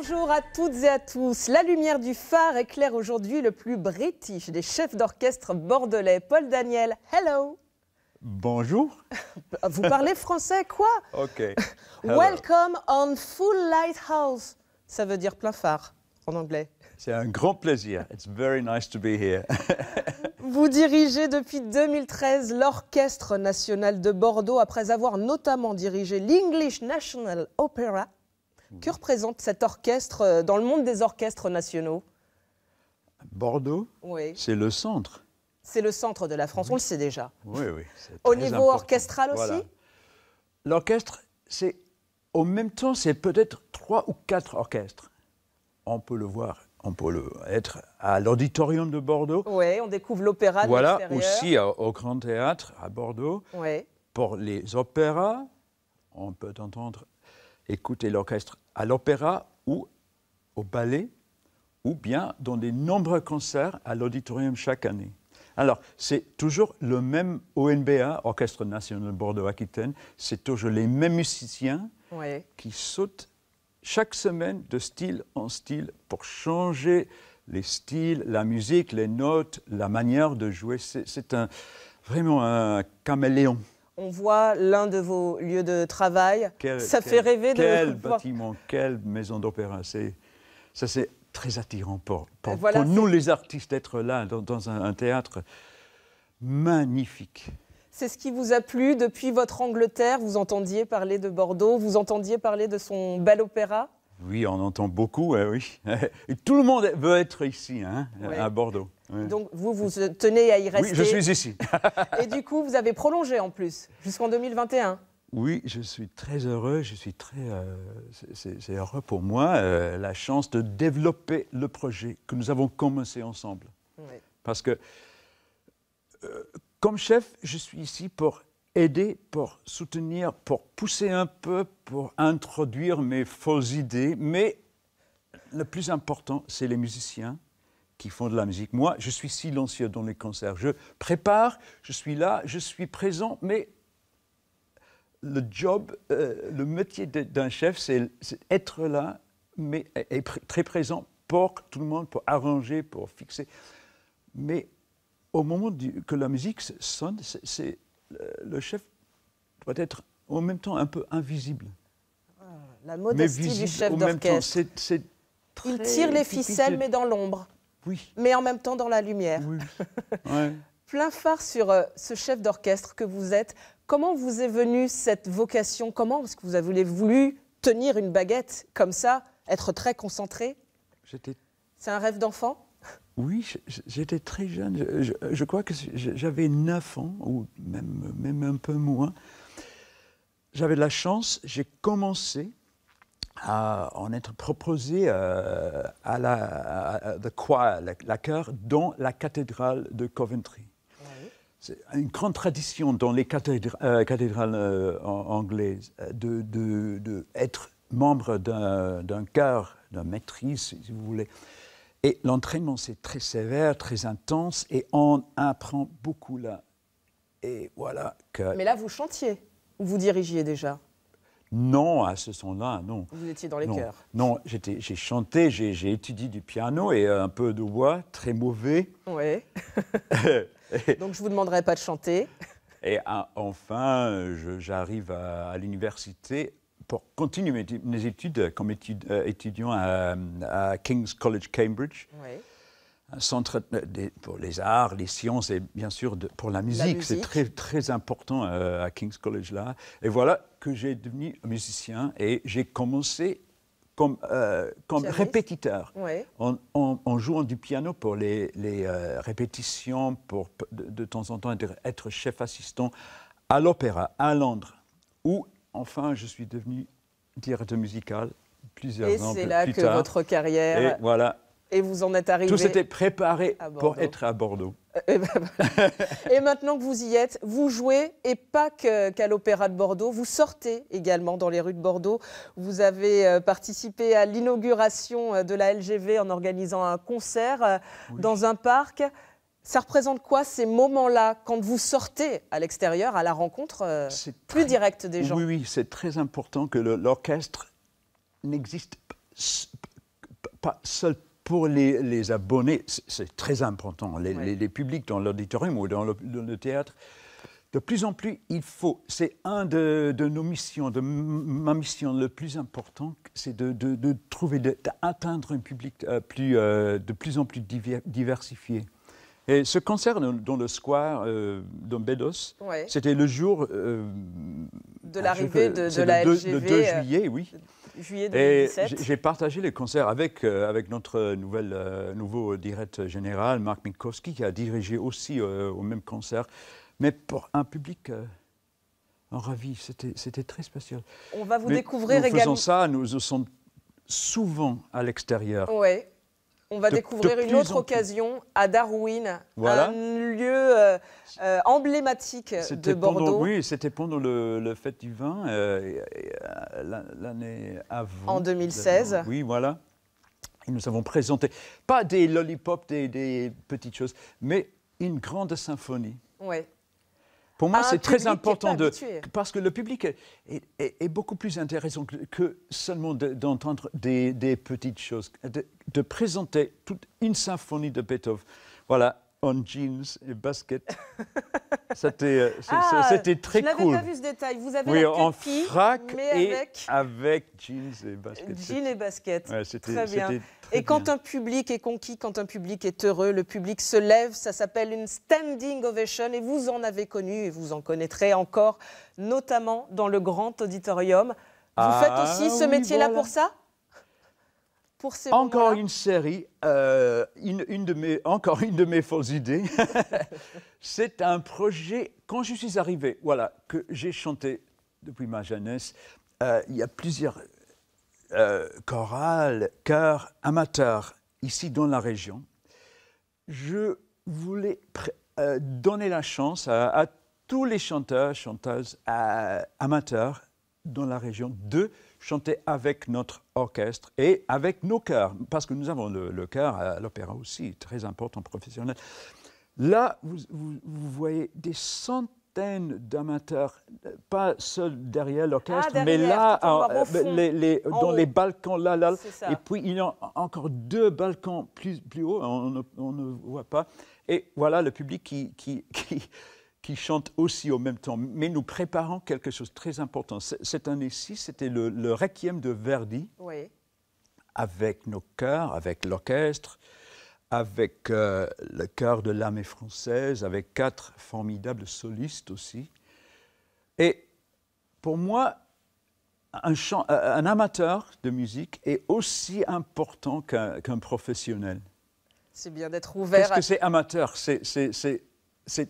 Bonjour à toutes et à tous. La lumière du phare éclaire aujourd'hui le plus british des chefs d'orchestre bordelais, Paul Daniel. Hello. Bonjour. Vous parlez français, quoi? Ok. Welcome on Full Lighthouse. Ça veut dire plein phare en anglais. C'est un grand plaisir. It's very nice to be here. Vous dirigez depuis 2013 l'Orchestre national de Bordeaux après avoir notamment dirigé l'English National Opera. Que représente cet orchestre dans le monde des orchestres nationaux? Bordeaux, Oui. c'est le centre. C'est le centre de la France, on le sait déjà. Oui, oui. Au niveau orchestral aussi? Voilà. L'orchestre, c'est en même temps, c'est peut-être 3 ou 4 orchestres. On peut le voir, on peut être à l'Auditorium de Bordeaux. Oui, on découvre l'opéra de Voilà, l'extérieur. aussi au Grand Théâtre à Bordeaux. Oui. Pour les opéras, on peut écouter l'orchestre à l'opéra ou au ballet, ou bien dans de nombreux concerts à l'auditorium chaque année. Alors, c'est toujours le même ONBA, Orchestre National Bordeaux-Aquitaine, c'est toujours les mêmes musiciens qui sautent chaque semaine de style en style pour changer les styles, la musique, les notes, la manière de jouer. C'est vraiment un caméléon. On voit l'un de vos lieux de travail. Ça fait rêver de... Quel bâtiment, quelle maison d'opéra. Ça, c'est très attirant pour nous, les artistes, d'être là, dans un théâtre magnifique. C'est ce qui vous a plu depuis votre Angleterre. Vous entendiez parler de Bordeaux, vous entendiez parler de son bel opéra? Oui, on entend beaucoup, oui. Et tout le monde veut être ici, hein, à Bordeaux. Oui. Donc vous tenez à y rester? Oui, je suis ici. Et du coup, vous avez prolongé en plus, jusqu'en 2021? Oui, je suis très heureux, c'est heureux pour moi, la chance de développer le projet que nous avons commencé ensemble. Oui. Parce que, comme chef, je suis ici pour aider, pour soutenir, pour pousser un peu, pour introduire mes fausses idées, mais le plus important, c'est les musiciens qui font de la musique. Moi, je suis silencieux dans les concerts. Je prépare, je suis là, je suis présent, mais le job, le métier d'un chef, c'est être là, mais très présent pour tout le monde, pour arranger, pour fixer. Mais au moment que la musique sonne, le chef doit être en même temps un peu invisible. La modestie du chef d'orchestre. Il tire les ficelles, mais dans l'ombre. Oui. Mais en même temps dans la lumière. Oui. Ouais. Plein phare sur ce chef d'orchestre que vous êtes. Comment vous est venue cette vocation? Comment est-ce que vous avez voulu tenir une baguette comme ça, être très concentré? C'est un rêve d'enfant? Oui, j'étais très jeune. Je crois que j'avais 9 ans, ou même un peu moins. J'avais de la chance, j'ai commencé à en être proposé à la chœur dans la cathédrale de Coventry. Oui. C'est une grande tradition dans les cathédrales anglaises d'être membre d'un chœur, d'un maîtrise, si vous voulez. Et l'entraînement, c'est très sévère, très intense, et on apprend beaucoup là. Et voilà que... Mais là, vous chantiez, ou vous dirigiez déjà? Non, à ce son-là, non. Vous étiez dans les chœurs? Non, j'ai chanté, j'ai étudié du piano et un peu de voix, très mauvais. Oui. Donc je ne vous demanderai pas de chanter. Et enfin, j'arrive à l'université pour continuer mes études comme étudiant à King's College Cambridge. Oui. Un centre pour les arts, les sciences et bien sûr pour la musique. C'est très, très important à King's College là. Et voilà que j'ai devenu musicien et j'ai commencé comme répétiteur, en jouant du piano pour les répétitions, pour de temps en temps être chef assistant à l'opéra à Londres, où enfin je suis devenu directeur musical plusieurs ans plus tard. Et c'est là que votre carrière... Et voilà. Et vous en êtes arrivé... Tout s'était préparé pour être à Bordeaux. Et maintenant que vous y êtes, vous jouez, et pas qu'à l'Opéra de Bordeaux, vous sortez également dans les rues de Bordeaux. Vous avez participé à l'inauguration de la LGV en organisant un concert dans un parc. Ça représente quoi ces moments-là, quand vous sortez à l'extérieur, à la rencontre plus directe des gens? Oui, c'est très important que l'orchestre n'existe pas seul pour les abonnés, c'est très important, les publics dans l'auditorium ou dans le théâtre. De plus en plus, c'est un de nos missions, de ma mission le plus important, c'est de trouver, d'atteindre un public de plus en plus diversifié. Et ce concert dans le square dans Bédos, c'était le jour de l'arrivée de la LGV. Le 2 juillet, oui. Juillet 2017. Et j'ai partagé les concerts avec notre nouveau directeur général, Marc Minkowski, qui a dirigé aussi au même concert. Mais pour un public en ravi, c'était très spécial. On va vous découvrir également. Nous faisons ça, nous sommes souvent à l'extérieur. Oui. On va découvrir une autre occasion à Darwin, un lieu emblématique de Bordeaux. Oui, c'était pendant le Fête du Vin, l'année avant. En 2016. Oui, voilà. Et nous avons présenté, pas des lollipops, des petites choses, mais une grande symphonie. Oui. Pour moi, c'est très important parce que le public est beaucoup plus intéressant que seulement d'entendre des petites choses, de présenter toute une symphonie de Beethoven. Voilà, en jeans et baskets. C'était très cool. Je n'avais pas vu ce détail. Vous avez la en queue frac mais avec jeans et baskets. Jeans et baskets. Ouais, très bien. Et quand un public est conquis, quand un public est heureux, le public se lève, ça s'appelle une standing ovation et vous en avez connu et vous en connaîtrez encore, notamment dans le grand auditorium. Vous faites aussi ce métier-là pour ça ? Pour ces encore une série, encore une de mes fausses idées. C'est un projet, quand je suis arrivé, voilà, que j'ai chanté depuis ma jeunesse, il y a plusieurs chorales, chœurs amateurs ici dans la région. Je voulais donner la chance à tous les chanteurs, chanteuses amateurs dans la région de chanter avec notre orchestre et avec nos chœurs, parce que nous avons le chœur à l'opéra aussi, très important, professionnel. Là, vous voyez des centaines d'amateurs, pas seuls derrière l'orchestre, mais là, dans les balcons, là. Et puis, il y a encore 2 balcons plus haut, on ne voit pas. Et voilà le public qui chante aussi au même temps. Mais nous préparons quelque chose de très important. Cette année-ci, c'était le Requiem de Verdi, avec nos chœurs, avec l'orchestre, avec le chœur de l'Armée française, avec 4 formidables solistes aussi. Et pour moi, un amateur de musique est aussi important qu'un professionnel. C'est bien d'être ouvert. Qu'est-ce que c'est amateur ? C'est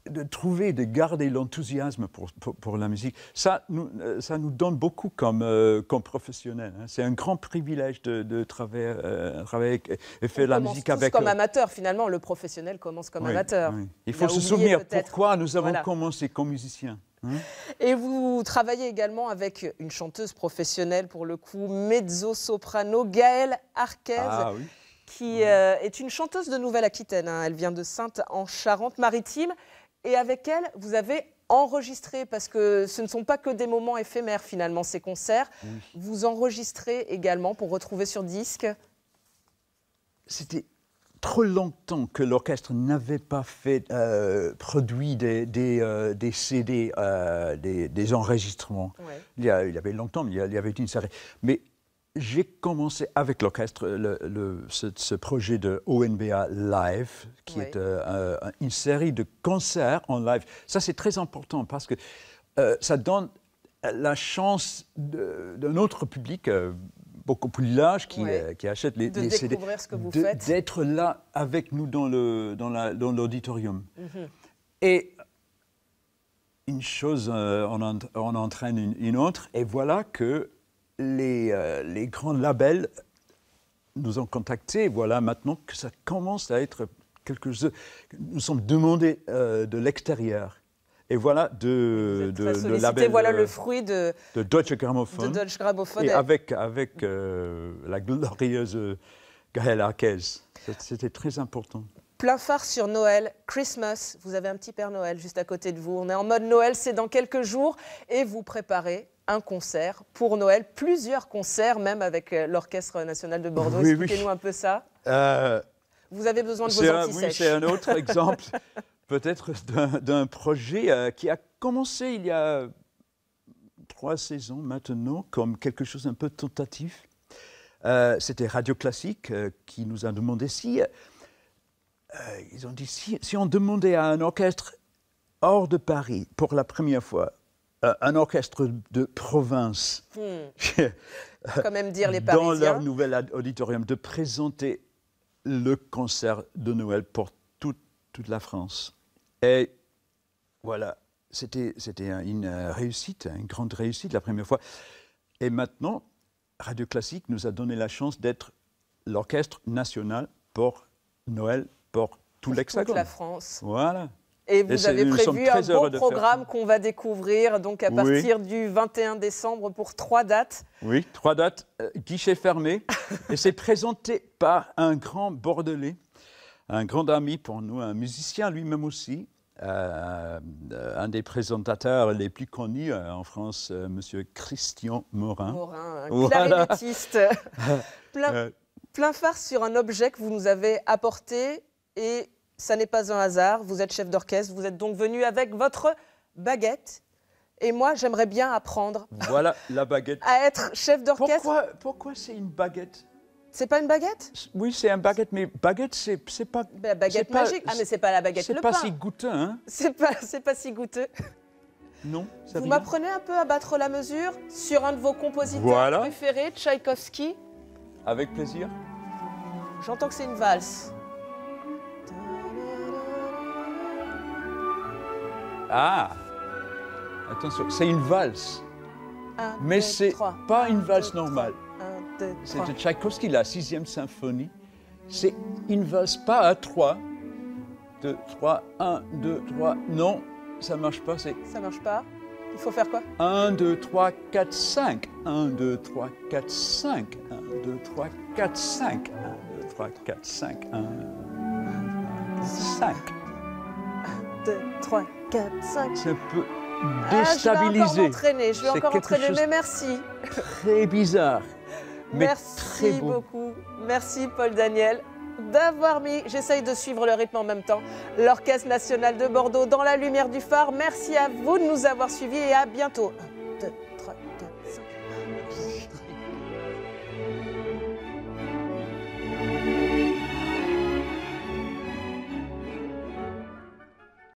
de trouver, de garder l'enthousiasme pour la musique. Ça nous donne beaucoup comme professionnels. Hein. C'est un grand privilège de travailler et faire la musique avec... comme amateur, finalement. Le professionnel commence comme amateur. Oui. Il faut se souvenir pourquoi nous avons commencé comme musiciens. Hein. Et vous travaillez également avec une chanteuse professionnelle, pour le coup, mezzo-soprano, Gaëlle Arquez. Ah, oui. Qui est une chanteuse de Nouvelle-Aquitaine. Hein. Elle vient de Saintes en Charente-Maritime. Et avec elle, vous avez enregistré, parce que ce ne sont pas que des moments éphémères finalement, ces concerts. Oui. Vous enregistrez également pour retrouver sur disque. C'était trop longtemps que l'orchestre n'avait pas produit des CD, des enregistrements. Ouais. Il y avait longtemps, il y avait une série. Mais j'ai commencé avec l'orchestre ce projet de ONBA Live, qui est une série de concerts en live. Ça, c'est très important parce que ça donne la chance d'un autre public beaucoup plus large qui achète les CD, ce que vous faites. D'être là avec nous dans l'auditorium. Mm-hmm. Et une chose on entraîne une autre, et voilà que les grands labels nous ont contactés. Voilà maintenant que ça commence à être quelque chose. Nous sommes demandés de l'extérieur. Et voilà de label. Voilà le fruit de Deutsche Grammophon. De Deutsche Grammophon. Et avec la glorieuse Gaëlle Arquez. C'était très important. Plein phare sur Noël, Christmas. Vous avez un petit Père Noël juste à côté de vous. On est en mode Noël, c'est dans quelques jours. Et vous préparez un concert pour Noël, plusieurs concerts même avec l'Orchestre national de Bordeaux. Oui, Expliquez-nous un peu ça. Vous avez besoin de vos antisèches. Oui, c'est un autre exemple peut-être d'un projet qui a commencé il y a 3 saisons maintenant comme quelque chose un peu tentatif. C'était Radio Classique qui nous a demandé si... ils ont dit si on demandait à un orchestre hors de Paris pour la première fois, un orchestre de province, quand même dire les Parisiens, dans leur nouvel auditorium, de présenter le concert de Noël pour toute la France. Et voilà, c'était une réussite, une grande réussite la première fois. Et maintenant, Radio Classique nous a donné la chance d'être l'orchestre national pour Noël, pour tout l'Hexagone. Toute la France. Voilà. Et vous avez prévu un beau programme qu'on va découvrir donc à partir du 21 décembre pour 3 dates. Oui, 3 dates, guichet fermé. Et c'est présenté par un grand Bordelais, un grand ami pour nous, un musicien lui-même aussi, un des présentateurs les plus connus en France, Monsieur Christian Morin. Morin, un clarinettiste. Plein farce sur un objet que vous nous avez apporté et ça n'est pas un hasard. Vous êtes chef d'orchestre, vous êtes donc venu avec votre baguette. Et moi, j'aimerais bien apprendre voilà, la baguette. À être chef d'orchestre. Pourquoi c'est une baguette? C'est pas une baguette? Oui, c'est une baguette, mais baguette, c'est pas... Ben, baguette magique. Ah, mais c'est pas la baguette, le pain. C'est pas si goûteux, hein? C'est pas si goûteux. Non, ça Vous m'apprenez un peu à battre la mesure sur un de vos compositeurs préférés, Tchaïkovski? Avec plaisir. J'entends que c'est une valse. Ah! Attention, c'est une valse. Mais c'est pas une valse normale. C'est de Tchaïkovski, la 6e symphonie. C'est une valse pas à 3. 2, 3, 1, 2, 3. Non, ça marche pas. Ça marche pas? Il faut faire quoi? 1, 2, 3, 4, 5. 1, 2, 3, 4, 5. 1, 2, 3, 4, 5. 1, 2, 3, 4, 5. 1, 5. 1, 2, 3, 4, 5. C'est un peu déstabilisé. Je vais encore m'entraîner, mais merci. Très bizarre. Merci beaucoup. Merci Paul Daniel d'avoir mis, j'essaye de suivre le rythme en même temps, l'Orchestre national de Bordeaux dans la lumière du phare. Merci à vous de nous avoir suivis et à bientôt.